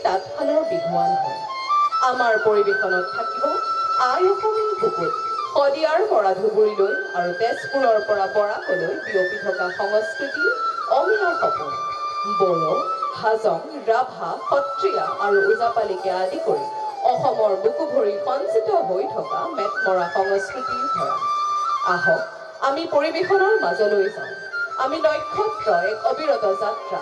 তাঁতশালৰ বিহুৱান হয়। আমাৰ পৰিৱেশনত থাকিব আই অসমীয়া বুকুত শদিয়াৰ পৰা ধুবুৰীলৈ আৰু তেজপুৰৰ পৰা বৰাকলৈ বিয়পি থকা সংস্কৃতি অমিয়া সপোন। বড়ো, হাজং, ৰাভা, সত্ৰীয়া আৰু ওজাপালিকে আদি কৰি অসমৰ বুকু ভৰি সঞ্চিত হৈ থকা মেটমৰা সংস্কৃতিৰ ভৰা। আহক আমি পৰিৱেশনৰ মাজলৈ যাওঁ। আমি নক্ষত্ৰ এক অবিৰত যাত্ৰা।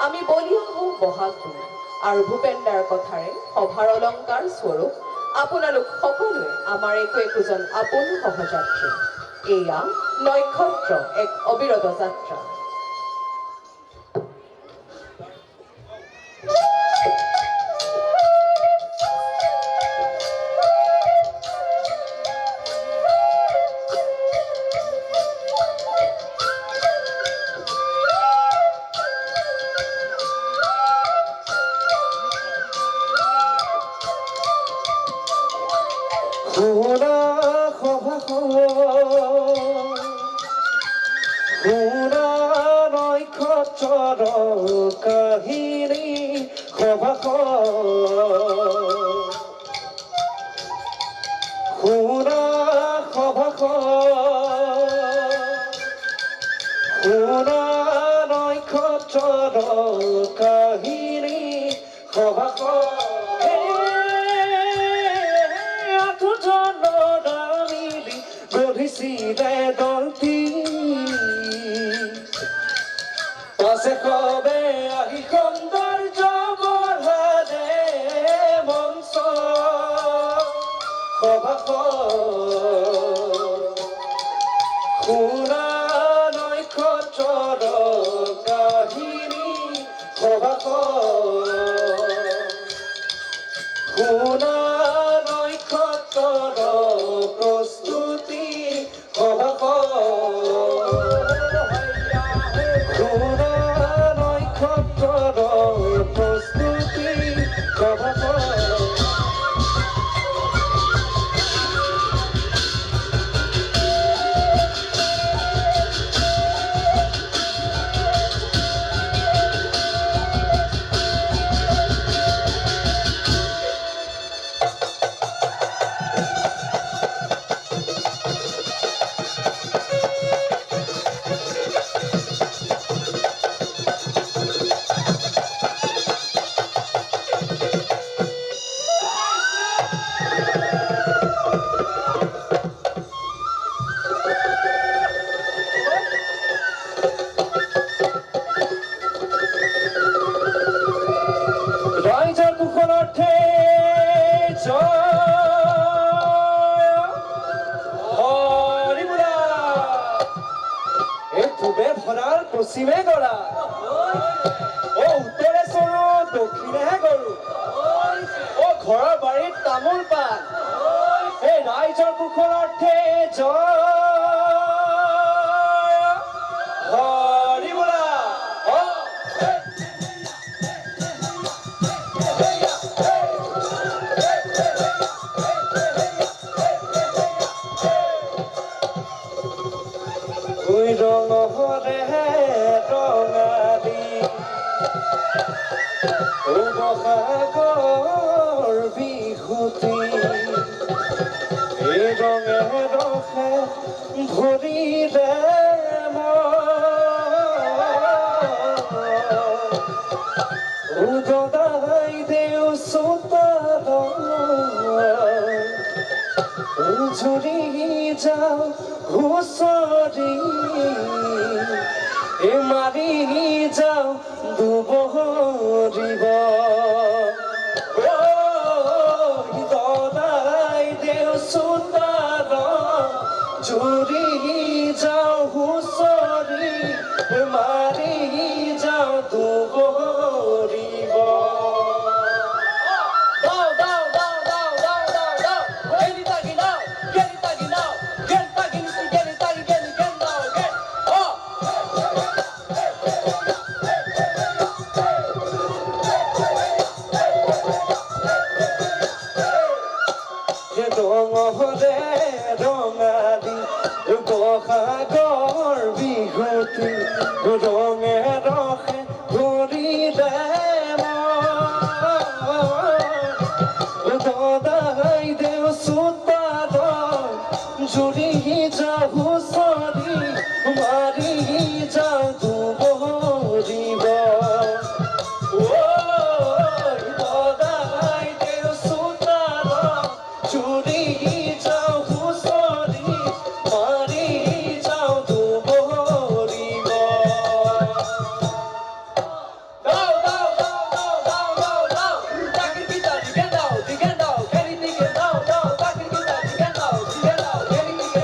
আমি বলিয়া হওঁ বহাগ বিহু আৰু ভূপেন্দাৰ কথাৰে সভাৰ অলংকাৰ স্বৰূপ আপোনালোক সকলোৱে আমাৰ একোজন আপোন সহযাত্ৰী। এয়া নক্ষত্ৰ এক অবিৰত যাত্ৰা। শুনা নক্ষত্ৰৰ কাহিনী শুনা নক্ষত্ৰৰ কাহিনী গঢ়িছিলে দলটি পাছে কবে আহি সৌন্দৰ্য বঢ়ালে মঞ্চ শুনা নক্ষত্ৰৰ কাহিনী শুনা নক্ষত্ৰৰ প্ৰস্তুতি শুনা নক্ষত্ৰৰ প্ৰস্তুতি ৰাইজৰ কুশলতে হৰি বোলা এই পূবে ভৰাল পশ্চিমে গৰা উত্তৰে চৰু দক্ষিণেহে গৰু ঘৰৰ বাৰীত তামোল পাণ এই ৰাইজৰ কুশলতে হৰি বোলা ৰঙৰে ৰঙালী বহাগৰ বিহুতি এই ৰঙে ৰঙে ভৰিলে উদদাই দেও চোতাল ঝুৰি যাও হুঁচৰি মাৰি যাও দুবহৰিব দদাই দেও চোতাল ঝুৰি যাও হুঁচৰি মাৰি যাও দুবহৰিব ৰঙৰে ৰঙালী বহাগৰ বিহুতি ৰঙে ৰঙে ভৰিলে চুরি যাও হুঁচৰি মাৰি যাও দুবৰিব বদাই দেও চোতাল চুৰি যাও হুঁচৰি মাৰি যাও দুবৰিব দাও দাও দাও দাও দাও দাও দাও চাকরি পিতা দিকে দাও খেলি দিকে দাও দাও চাকরি পিতা দিকে দাও খেলি দিকে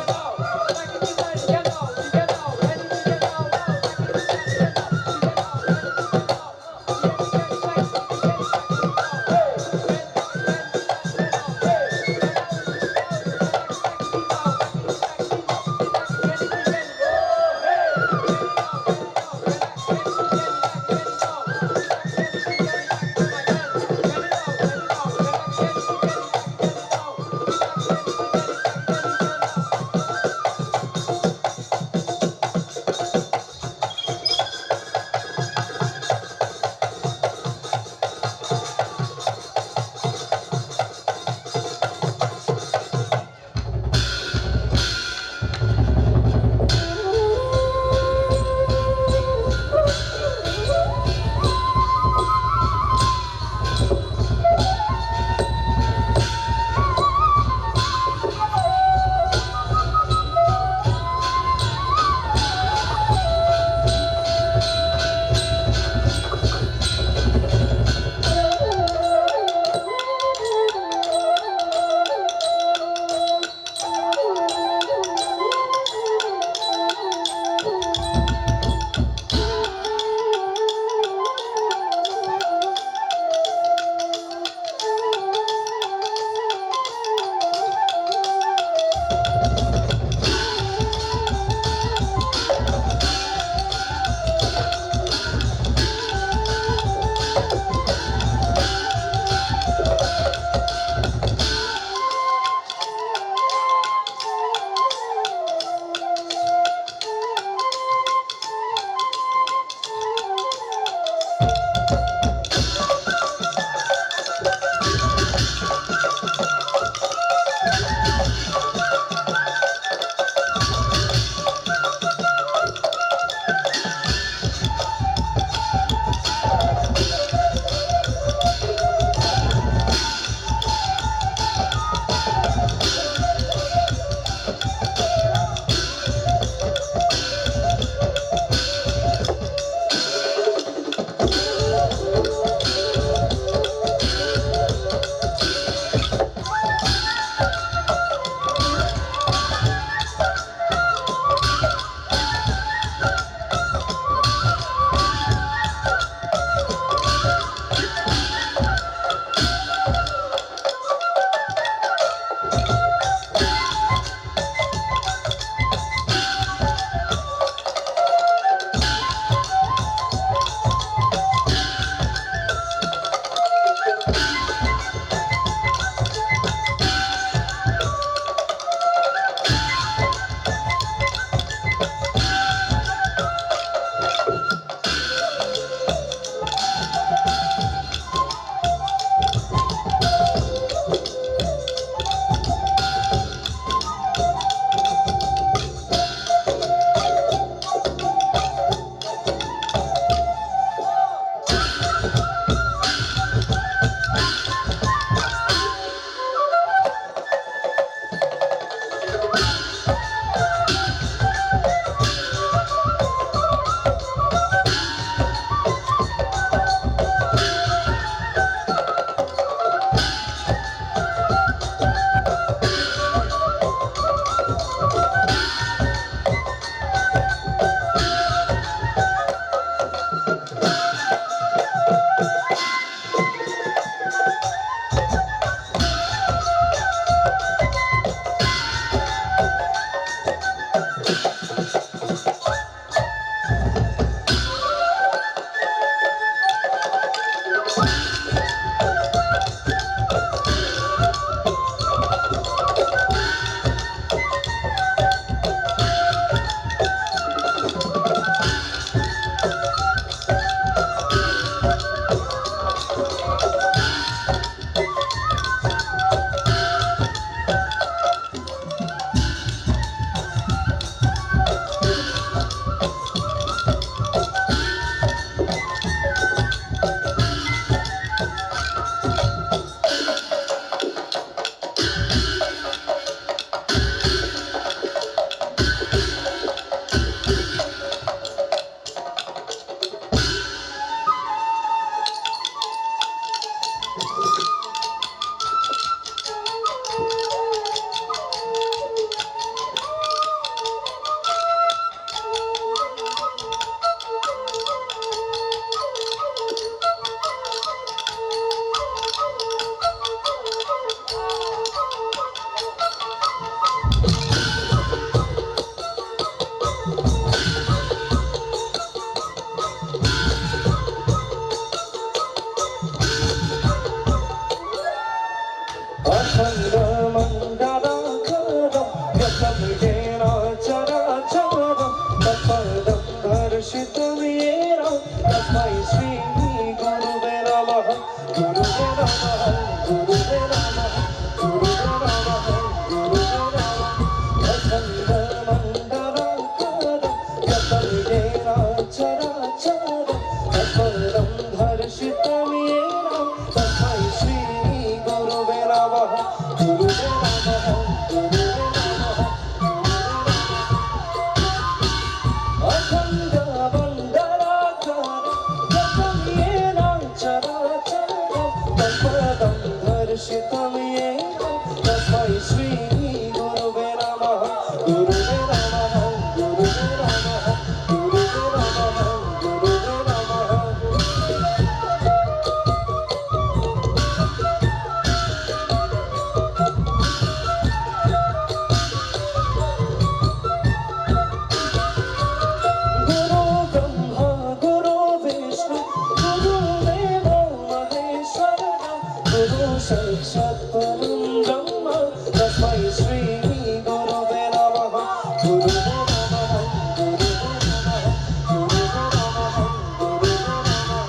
अखंड मंडलाकारं यत्तेन चराचरं तत्पदं दर्शितं येन तस्मै श्री गुरुवे नमः गुरुवे नमः गुरुवे नमः गुरुवे नमः गुरुवे नमः अखंड मंडलाकारं यत्तेन चराचरं तत्पदं दर्शितं येन तस्मै श्री गुरुवे नमः गुरुवे नमः गुरुवे नमः अखंड मंडलाकारं यतं येन चराचरं तत्पदं दर्शितं येन तस्मै श्री गुरुवे नमः गुरुवे नमः गुरुवे नमः गुरुवे नमः गुरुवे नमः गुरु ब्रह्मा गुरु विष्णु गुरुदेवो महेश्वरः गुरु साक्षात् परं ब्रह्म तस्मै श्री गुरुवे नमः गुरुवे नमः गुरुवे नमः गुरुवे नमः गुरुवे नमः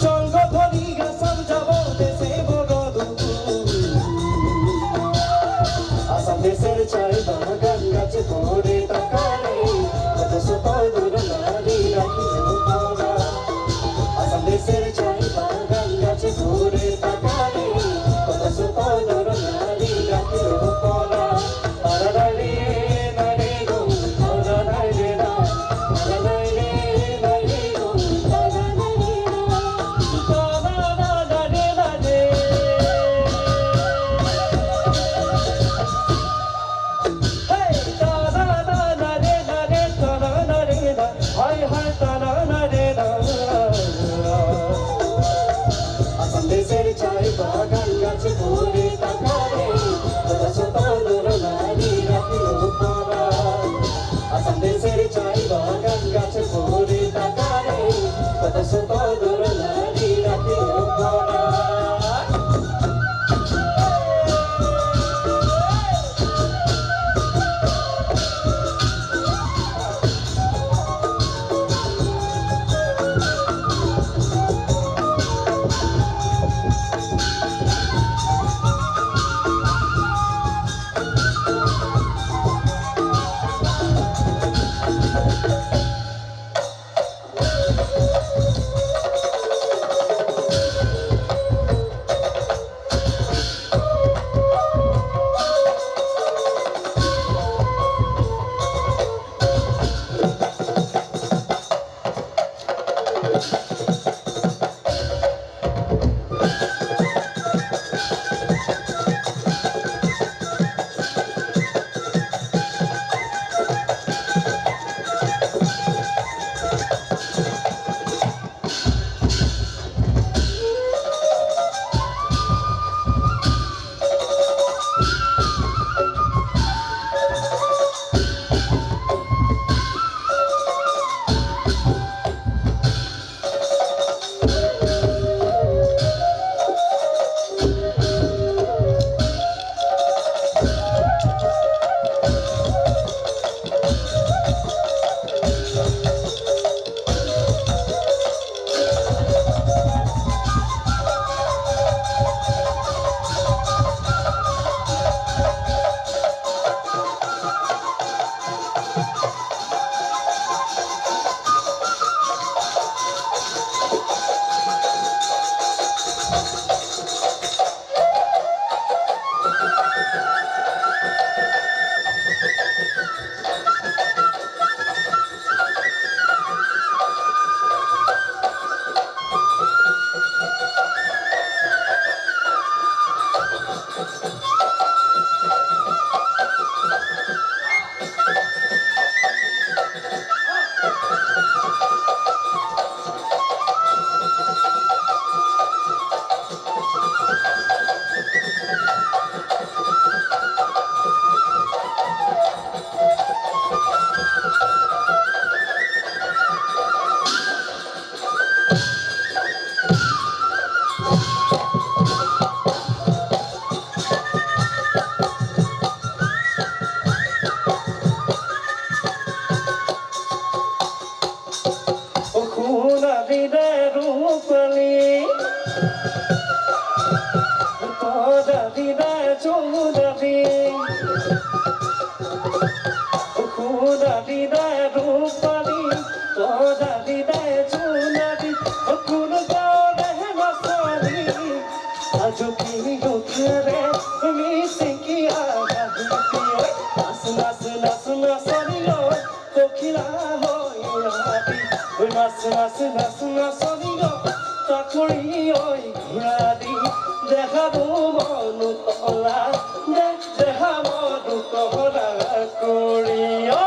জঙ্গ ধরি আসাম যাব দেশে বড় আসাম দেশের চাই বাগান গাছে পরে তাকালে কত শত দূর নারী রাখিলেও পরা আসাম দেশের চাই বাগান গাছে পরে তাকালে কত শত দূর নারী রাখিলেও পরা তারা রে না রে গো তারা নাই রে না তারা নাই রে না রে গো তারা নাই রে না তারা না না রে না রে Hey, ta-da, na-na-re, na-re, ta-da-na-re, na. Hi, hi, ta-da-na-re, na. Assam দেশের চাই বাগান গাছে ভরে তাকারে কত শত দূর নারী রাখিলেও পরা আসাম দেশের চাই বাগান গাছে ভরে তাকারে কত শত দূর নারী রাখিলেও পরা দেখাবো মনু তলা দেখা মনু তলা করিয়া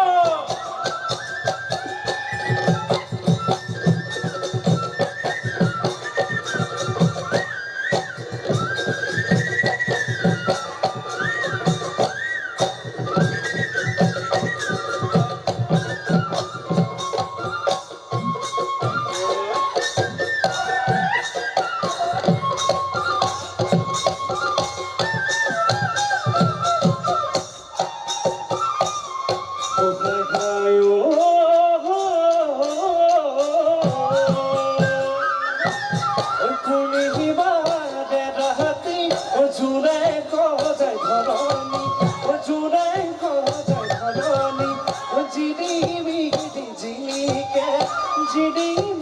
চিড়ি